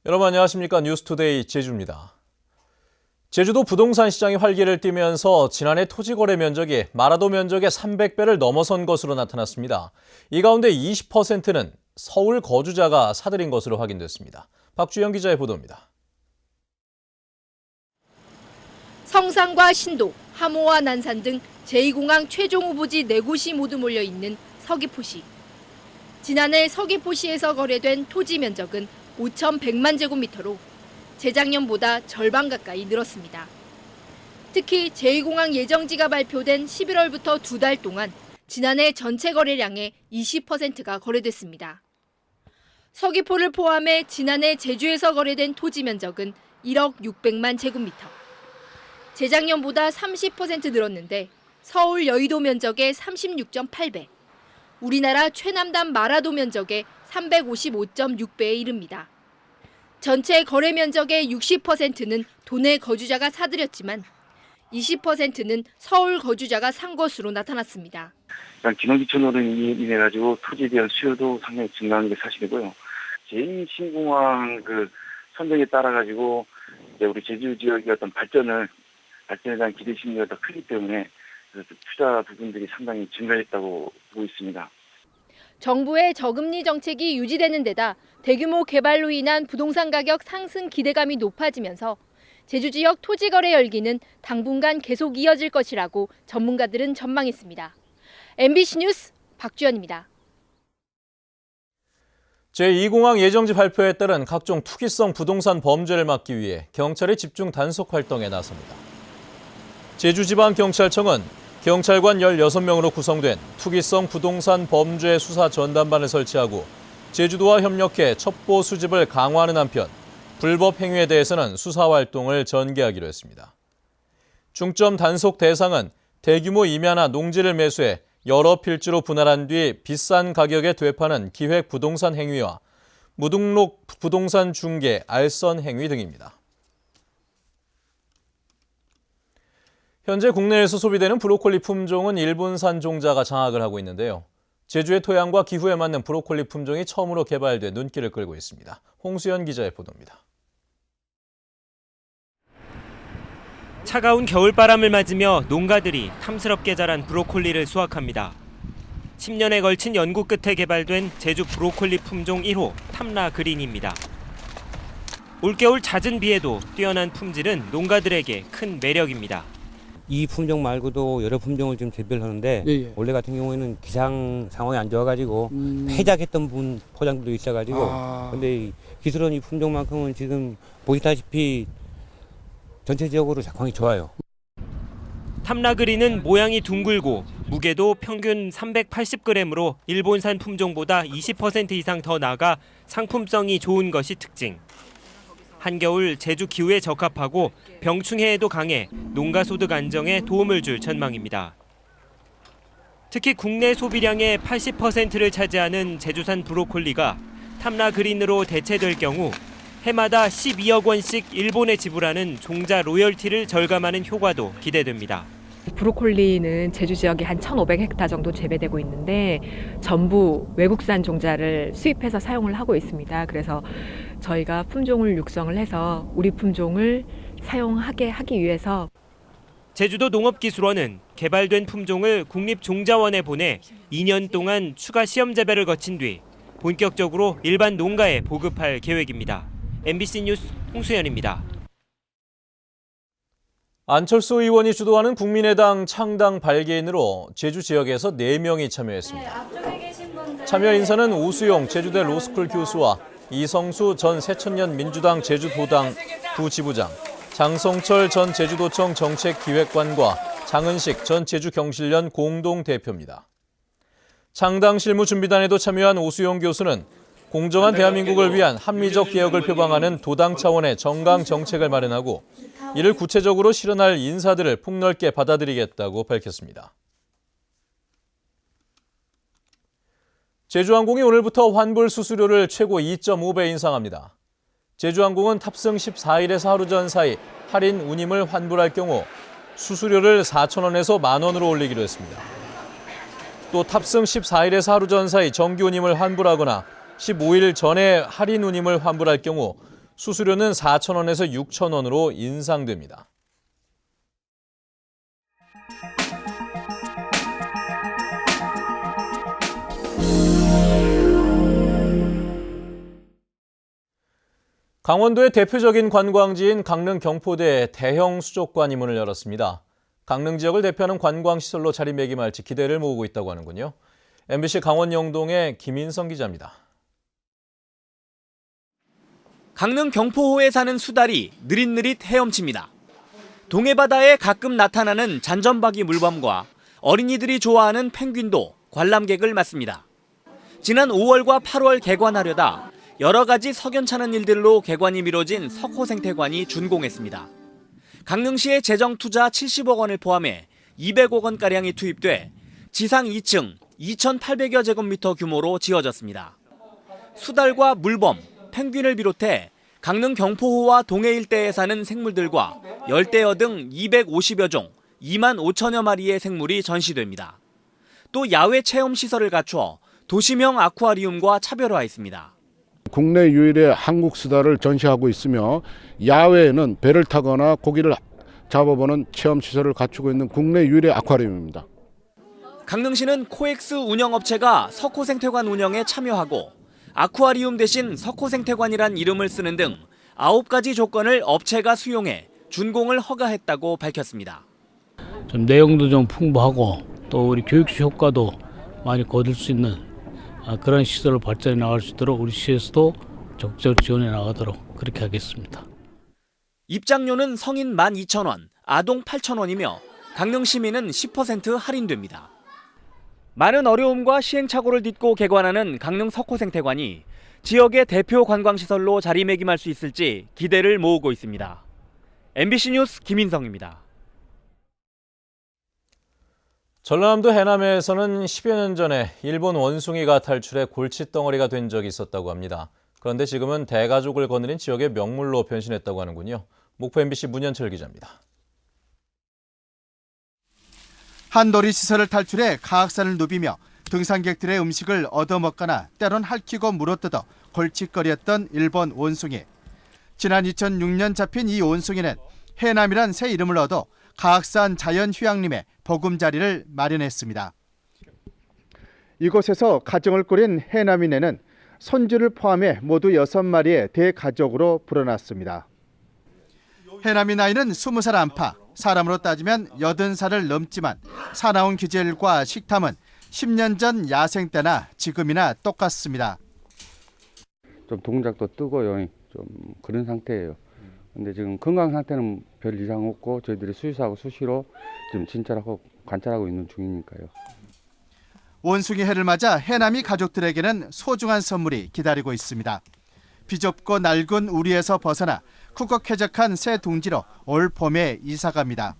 여러분 안녕하십니까? 뉴스투데이 제주입니다. 제주도 부동산 시장이 활기를 띠면서 지난해 토지 거래 면적이 마라도 면적의 300배를 넘어선 것으로 나타났습니다. 이 가운데 20%는 서울 거주자가 사들인 것으로 확인됐습니다. 박주영 기자의 보도입니다. 성산과 신도, 하모와 난산 등 제2공항 최종 후보지 4곳이 모두 몰려있는 서귀포시. 지난해 서귀포시에서 거래된 토지 면적은 5,100만 제곱미터로 재작년보다 절반 가까이 늘었습니다. 특히 제2공항 예정지가 발표된 11월부터 2달 동안 지난해 전체 거래량의 20%가 거래됐습니다. 서귀포를 포함해 지난해 제주에서 거래된 토지 면적은 1억 600만 제곱미터. 재작년보다 30% 늘었는데 서울 여의도 면적의 36.8배, 우리나라 최남단 마라도 면적의 355.6배에 이릅니다. 전체 거래 면적의 60%는 도내 거주자가 사들였지만 20%는 서울 거주자가 산 것으로 나타났습니다. 기농기촌으로 인해 가지고 토지에 대한 수요도 상당히 증가하는 게 사실이고요. 제2신공항 선정에 따라 가지고 우리 제주 지역의 어떤 발전에 대한 기대 심리가 더 크기 때문에 투자 부분들이 상당히 증가했다고 보고 있습니다. 정부의 저금리 정책이 유지되는 데다 대규모 개발로 인한 부동산 가격 상승 기대감이 높아지면서 제주 지역 토지 거래 열기는 당분간 계속 이어질 것이라고 전문가들은 전망했습니다. MBC 뉴스 박주연입니다. 제2공항 예정지 발표에 따른 각종 투기성 부동산 범죄를 막기 위해 경찰이 집중 단속 활동에 나섭니다. 제주지방경찰청은 경찰관 16명으로 구성된 투기성 부동산 범죄 수사 전담반을 설치하고 제주도와 협력해 첩보 수집을 강화하는 한편 불법 행위에 대해서는 수사 활동을 전개하기로 했습니다. 중점 단속 대상은 대규모 임야나 농지를 매수해 여러 필지로 분할한 뒤 비싼 가격에 되파는 기획 부동산 행위와 무등록 부동산 중개, 알선 행위 등입니다. 현재 국내에서 소비되는 브로콜리 품종은 일본산 종자가 장악을 하고 있는데요. 제주의 토양과 기후에 맞는 브로콜리 품종이 처음으로 개발돼 눈길을 끌고 있습니다. 홍수연 기자의 보도입니다. 차가운 겨울바람을 맞으며 농가들이 탐스럽게 자란 브로콜리를 수확합니다. 10년에 걸친 연구 끝에 개발된 제주 브로콜리 품종 1호 탐라 그린입니다. 올겨울 잦은 비에도 뛰어난 품질은 농가들에게 큰 매력입니다. 이 품종 말고도 여러 품종을 지금 재배를 하는데 원래 같은 경우에는 기상 상황이 안 좋아가지고 폐작했던 포장들도 있어가지고 근데 이 기술은 이 품종만큼은 지금 보시다시피 전체적으로 작황이 좋아요. 탐라그린은 모양이 둥글고 무게도 평균 380g으로 일본산 품종보다 20% 이상 더 나가 상품성이 좋은 것이 특징. 한겨울 제주 기후에 적합하고 병충해에도 강해 농가 소득 안정에 도움을 줄 전망입니다. 특히 국내 소비량의 80%를 차지하는 제주산 브로콜리가 탐라그린으로 대체될 경우 해마다 12억 원씩 일본에 지불하는 종자 로열티를 절감하는 효과도 기대됩니다. 브로콜리는 제주 지역에 한 1,500헥타 정도 재배되고 있는데 전부 외국산 종자를 수입해서 사용을 하고 있습니다. 그래서 저희가 품종을 육성을 해서 우리 품종을 사용하게 하기 위해서 제주도 농업기술원은 개발된 품종을 국립종자원에 보내 2년 동안 추가 시험 재배를 거친 뒤 본격적으로 일반 농가에 보급할 계획입니다. MBC 뉴스 홍수연입니다. 안철수 의원이 주도하는 국민의당 창당 발기인으로 제주 지역에서 4명이 참여했습니다. 참여 인사는 오수용 제주대 로스쿨 교수와 이성수 전 새천년 민주당 제주도당 부지부장, 장성철 전 제주도청 정책기획관과 장은식 전 제주경실련 공동대표입니다. 창당 실무 준비단에도 참여한 오수용 교수는 공정한 대한민국을 위한 합리적 개혁을 표방하는 도당 차원의 정강 정책을 마련하고 이를 구체적으로 실현할 인사들을 폭넓게 받아들이겠다고 밝혔습니다. 제주항공이 오늘부터 환불 수수료를 최고 2.5배 인상합니다. 제주항공은 탑승 14일에서 하루 전 사이 할인 운임을 환불할 경우 수수료를 4,000원에서 10,000원으로 올리기로 했습니다. 또 탑승 14일에서 하루 전 사이 정기 운임을 환불하거나 15일 전에 할인 운임을 환불할 경우 수수료는 4,000원에서 6,000원으로 인상됩니다. 강원도의 대표적인 관광지인 강릉 경포대에 대형 수족관이 문을 열었습니다. 강릉 지역을 대표하는 관광시설로 자리매김할지 기대를 모으고 있다고 하는군요. MBC 강원 영동의 김인성 기자입니다. 강릉 경포호에 사는 수달이 느릿느릿 헤엄칩니다. 동해바다에 가끔 나타나는 잔점박이 물범과 어린이들이 좋아하는 펭귄도 관람객을 맞습니다. 지난 5월과 8월 개관하려다 여러 가지 석연찮은 일들로 개관이 미뤄진 석호생태관이 준공했습니다. 강릉시의 재정 투자 70억 원을 포함해 200억 원가량이 투입돼 지상 2층 2,800여 제곱미터 규모로 지어졌습니다. 수달과 물범, 펭귄을 비롯해 강릉 경포호와 동해 일대에 사는 생물들과 열대어 등 250여 종, 2만 5천여 마리의 생물이 전시됩니다. 또 야외 체험 시설을 갖추어 도시명 아쿠아리움과 차별화했습니다. 국내 유일의 한국 수달을 전시하고 있으며 야외에는 배를 타거나 고기를 잡아보는 체험 시설을 갖추고 있는 국내 유일의 아쿠아리움입니다. 강릉시는 코엑스 운영업체가 석호생태관 운영에 참여하고 아쿠아리움 대신 석호생태관이란 이름을 쓰는 등 9가지 조건을 업체가 수용해 준공을 허가했다고 밝혔습니다. 좀 내용도 좀 풍부하고 또 우리 교육시 효과도 많이 거둘 수 있는 그런 시설을 발전해 나갈 수 있도록 우리 시에서도 적극적으로 지원해 나가도록 그렇게 하겠습니다. 입장료는 성인 12,000원, 아동 8,000원이며 강릉 시민은 10% 할인됩니다. 많은 어려움과 시행착오를 딛고 개관하는 강릉 석호생태관이 지역의 대표 관광시설로 자리매김할 수 있을지 기대를 모으고 있습니다. MBC 뉴스 김인성입니다. 전라남도 해남에서는 10여 년 전에 일본 원숭이가 탈출해 골칫덩어리가 된 적이 있었다고 합니다. 그런데 지금은 대가족을 거느린 지역의 명물로 변신했다고 하는군요. 목포 MBC 문현철 기자입니다. 한놀이 시설을 탈출해 가학산을 누비며 등산객들의 음식을 얻어먹거나 때론 핥히고 물어뜯어 골칫거리였던 일본 원숭이. 지난 2006년 잡힌 이 원숭이는 해남이란 새 이름을 얻어 가학산 자연휴양림에 보금자리를 마련했습니다. 이곳에서 가정을 꾸린 해남인에는 손주를 포함해 모두 6마리의 대가족으로 불어났습니다. 해남인 나이는 20살 안팎, 사람으로 따지면 80살을 넘지만 사나운 기질과 식탐은 10년 전 야생 때나 지금이나 똑같습니다. 좀 동작도 뜨고요. 좀 그런 상태예요. 근데 지금 건강 상태는 별 이상 없고 저희들이 수시하고 수시로 지금 진찰하고 관찰하고 있는 중이니까요. 원숭이 해를 맞아 해남이 가족들에게는 소중한 선물이 기다리고 있습니다. 비좁고 낡은 우리에서 벗어나 크고 쾌적한 새 둥지로 올 봄에 이사갑니다.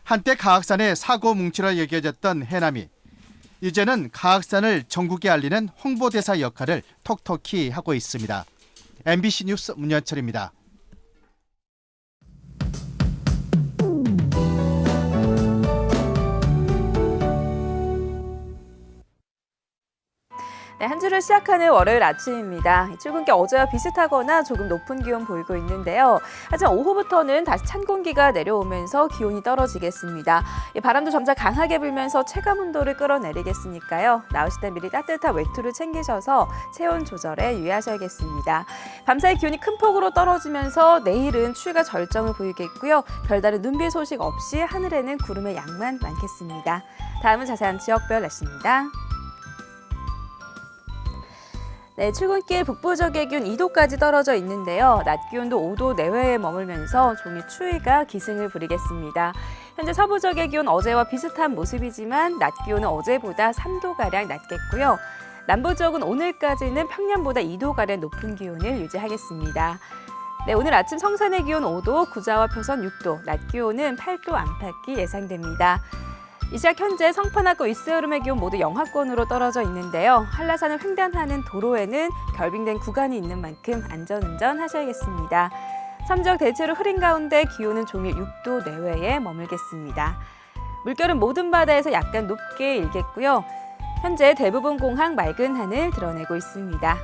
한때 가학산의 사고 뭉치로 여겨졌던 해남이 이제는 가학산을 전국에 알리는 홍보대사 역할을 톡톡히 하고 있습니다. MBC 뉴스 문현철입니다. 네, 한 주를 시작하는 월요일 아침입니다. 출근길 어제와 비슷하거나 조금 높은 기온 보이고 있는데요. 하지만 오후부터는 다시 찬 공기가 내려오면서 기온이 떨어지겠습니다. 바람도 점차 강하게 불면서 체감 온도를 끌어내리겠으니까요. 나오실 때 미리 따뜻한 외투를 챙기셔서 체온 조절에 유의하셔야겠습니다. 밤사이 기온이 큰 폭으로 떨어지면서 내일은 추위가 절정을 보이겠고요. 별다른 눈비 소식 없이 하늘에는 구름의 양만 많겠습니다. 다음은 자세한 지역별 날씨입니다. 네, 출근길 북부 지역의 기온 2도까지 떨어져 있는데요. 낮 기온도 5도 내외에 머물면서 종일 추위가 기승을 부리겠습니다. 현재 서부 지역의 기온 어제와 비슷한 모습이지만 낮 기온은 어제보다 3도가량 낮겠고요. 남부 지역은 오늘까지는 평년보다 2도가량 높은 기온을 유지하겠습니다. 네, 오늘 아침 성산의 기온 5도, 구자와 표선 6도, 낮 기온은 8도 안팎이 예상됩니다. 이 시각 현재 성판하고 이스여름의 기온 모두 영하권으로 떨어져 있는데요. 한라산을 횡단하는 도로에는 결빙된 구간이 있는 만큼 안전운전 하셔야겠습니다. 섬지역 대체로 흐린 가운데 기온은 종일 6도 내외에 머물겠습니다. 물결은 모든 바다에서 약간 높게 일겠고요. 현재 대부분 공항 맑은 하늘 드러내고 있습니다.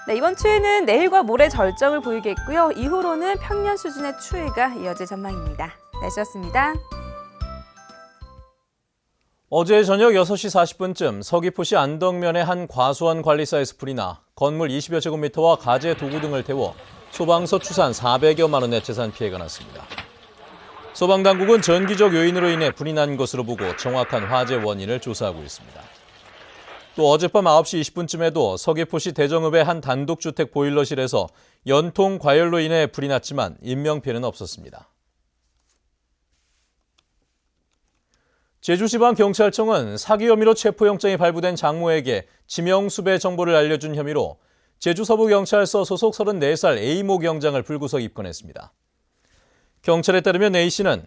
네, 이번 추위는 내일과 모레 절정을 보이겠고요. 이후로는 평년 수준의 추위가 이어질 전망입니다. 날씨였습니다. 어제 저녁 6시 40분쯤 서귀포시 안덕면의 한 과수원 관리사에서 불이 나 건물 20여 제곱미터와 가재 도구 등을 태워 소방서 추산 400여만 원의 재산 피해가 났습니다. 소방당국은 전기적 요인으로 인해 불이 난 것으로 보고 정확한 화재 원인을 조사하고 있습니다. 또 어젯밤 9시 20분쯤에도 서귀포시 대정읍의 한 단독주택 보일러실에서 연통 과열로 인해 불이 났지만 인명피해는 없었습니다. 제주지방경찰청은 사기 혐의로 체포영장이 발부된 장모에게 지명수배 정보를 알려준 혐의로 제주서부경찰서 소속 34살 A모 경장을 불구속 입건했습니다. 경찰에 따르면 A씨는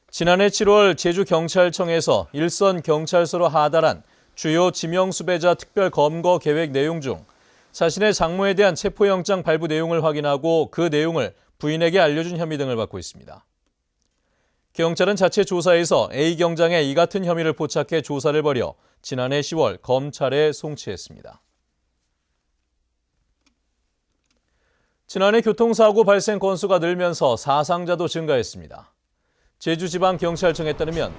지난해 7월 제주경찰청에서 일선 경찰서로 하달한 주요 지명수배자 특별검거 계획 내용 중 자신의 장모에 대한 체포영장 발부 내용을 확인하고 그 내용을 부인에게 알려준 혐의 등을 받고 있습니다. 경찰은 자체 조사에서 A 경장의 이 같은 혐의를 포착해 조사를 벌여 지난해 10월 검찰에 송치했습니다. 지난해 교통사고 발생 건수가 늘면서 사상자도 증가했습니다. 제주지방경찰청에 따르면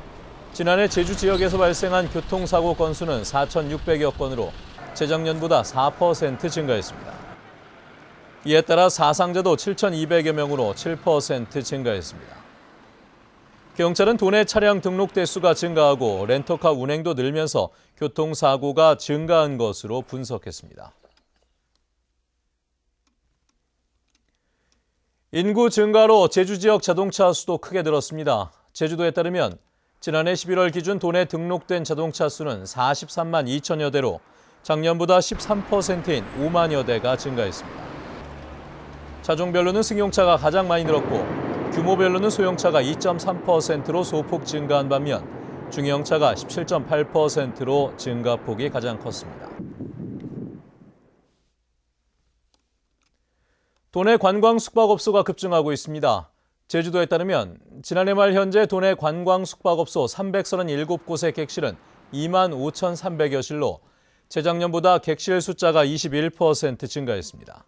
지난해 제주 지역에서 발생한 교통사고 건수는 4,600여 건으로 재작년보다 4% 증가했습니다. 이에 따라 사상자도 7,200여 명으로 7% 증가했습니다. 경찰은 도내 차량 등록 대수가 증가하고 렌터카 운행도 늘면서 교통사고가 증가한 것으로 분석했습니다. 인구 증가로 제주 지역 자동차 수도 크게 늘었습니다. 제주도에 따르면 지난해 11월 기준 도내 등록된 자동차 수는 43만 2천여 대로 작년보다 13%인 5만여 대가 증가했습니다. 차종별로는 승용차가 가장 많이 늘었고 규모별로는 소형차가 2.3%로 소폭 증가한 반면 중형차가 17.8%로 증가폭이 가장 컸습니다. 도내 관광 숙박업소가 급증하고 있습니다. 제주도에 따르면 지난해 말 현재 도내 관광 숙박업소 337곳의 객실은 2만 5,300여 실로 재작년보다 객실 숫자가 21% 증가했습니다.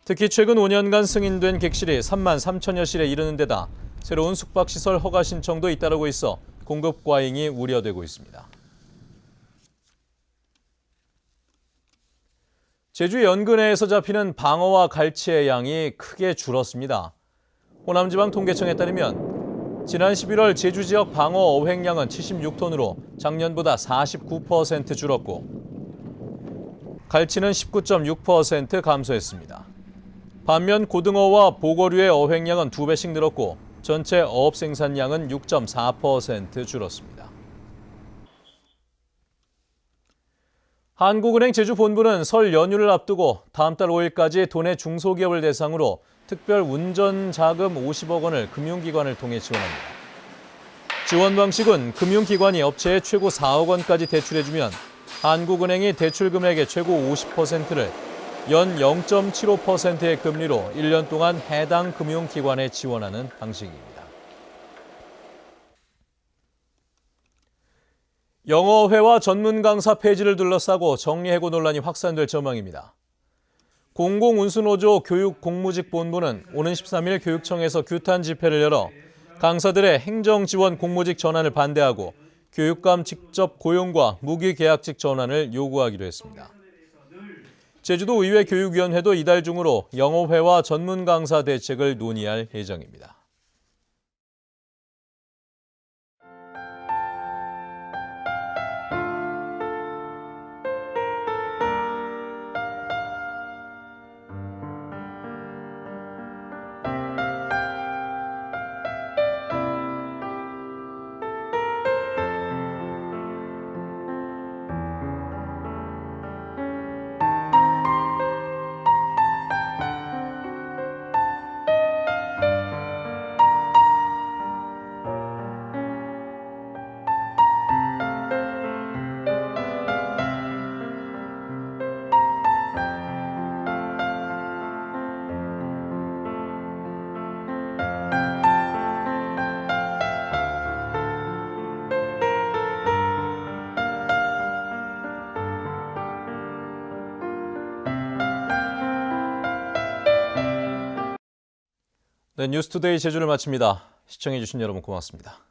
특히 최근 5년간 승인된 객실이 3만 3천여 실에 이르는 데다 새로운 숙박시설 허가 신청도 잇따르고 있어 공급 과잉이 우려되고 있습니다. 제주 연근해에서 잡히는 방어와 갈치의 양이 크게 줄었습니다. 호남지방 통계청에 따르면 지난 11월 제주 지역 방어 어획량은 76톤으로 작년보다 49% 줄었고 갈치는 19.6% 감소했습니다. 반면 고등어와 보거류의 어획량은 2배씩 늘었고 전체 어업 생산량은 6.4% 줄었습니다. 한국은행 제주본부는 설 연휴를 앞두고 다음 달 5일까지 도내 중소기업을 대상으로 특별 운전자금 50억 원을 금융기관을 통해 지원합니다. 지원 방식은 금융기관이 업체에 최고 4억 원까지 대출해주면 한국은행이 대출 금액의 최고 50%를 연 0.75%의 금리로 1년 동안 해당 금융기관에 지원하는 방식입니다. 영어회화 전문 강사 폐지를 둘러싸고 정리해고 논란이 확산될 전망입니다. 공공운수노조 교육공무직본부는 오는 13일 교육청에서 규탄 집회를 열어 강사들의 행정지원 공모직 전환을 반대하고 교육감 직접 고용과 무기계약직 전환을 요구하기로 했습니다. 제주도 의회 교육위원회도 이달 중으로 영어회화 전문 강사 대책을 논의할 예정입니다. 네, 뉴스투데이 제주를 마칩니다. 시청해주신 여러분 고맙습니다.